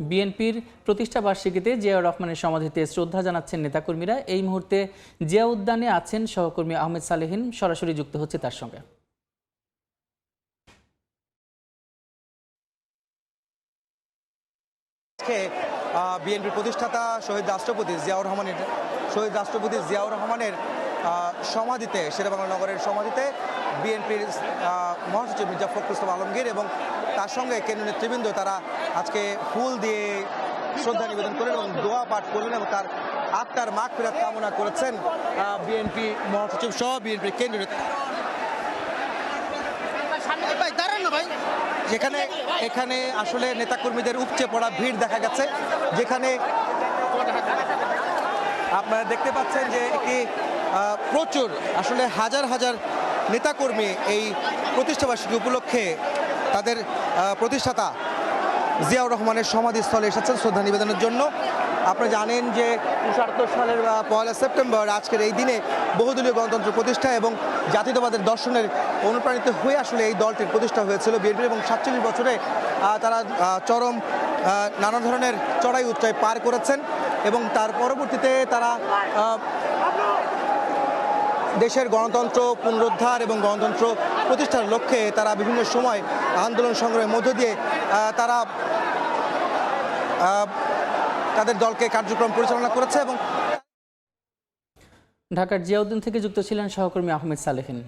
বিএনপির প্রতিষ্ঠা বার্ষিকীতে জিয়াউর রহমানের সমাধিতে শ্রদ্ধা জানাচ্ছেন নেতাকর্মীরা। এই মুহূর্তে জিয়া উদ্যানে আছেন সহকর্মী আহমেদ সালেহীন, সরাসরি যুক্ত হচ্ছে তার সঙ্গে। বিএনপির প্রতিষ্ঠাতা শহীদ রাষ্ট্রপতি জিয়াউর রহমানের সমাধিতে, শেরেবাংলা নগরের সমাধিতে বিএনপির মহাসচিব মির্জা ফখরুল ইসলাম আলমগীর এবং তার সঙ্গে কেন্দ্রীয় নেতৃবৃন্দ তারা আজকে ফুল দিয়ে শ্রদ্ধা নিবেদন করলেন এবং দোয়া পাঠ করলেন এবং তার আত্মার মাগফিরাত কামনা করেছেন বিএনপি মহাসচিব সহ বিএনপির কেন্দ্রীয় এখানে আসলে নেতাকর্মীদের উপচে পড়া ভিড় দেখা গেছে, যেখানে আপনারা দেখতে পাচ্ছেন যে একটি প্রচুর আসলে হাজার হাজার নেতাকর্মী এই প্রতিষ্ঠাবার্ষিকী উপলক্ষে তাদের প্রতিষ্ঠাতা জিয়াউর রহমানের সমাধিস্থলে এসেছেন শ্রদ্ধা নিবেদনের জন্য। আপনারা জানেন যে 1978 সালের 1 সেপ্টেম্বর আজকের এই দিনে বহুদলীয় গণতন্ত্র প্রতিষ্ঠা এবং জাতীয়তাবাদের দর্শনের অনুপ্রাণিত হয়ে আসলে এই দলটির প্রতিষ্ঠা হয়েছিল বিএনপি, এবং 47 বছরে তারা চরম নানা ধরনের চড়াই উচ্চাই পার করেছেন এবং তার পরবর্তীতে তারা দেশের গণতন্ত্র পুনরুদ্ধার এবং গণতন্ত্র প্রতিষ্ঠার লক্ষ্যে তারা বিভিন্ন সময় আন্দোলন সংগ্রামের মধ্য দিয়ে তারা তাদের দলকে কার্যক্রম পরিচালনা করেছে। এবং ঢাকার জিয়া উদ্যান থেকে যুক্ত ছিলেন সহকর্মী আহমেদ সালেহীন।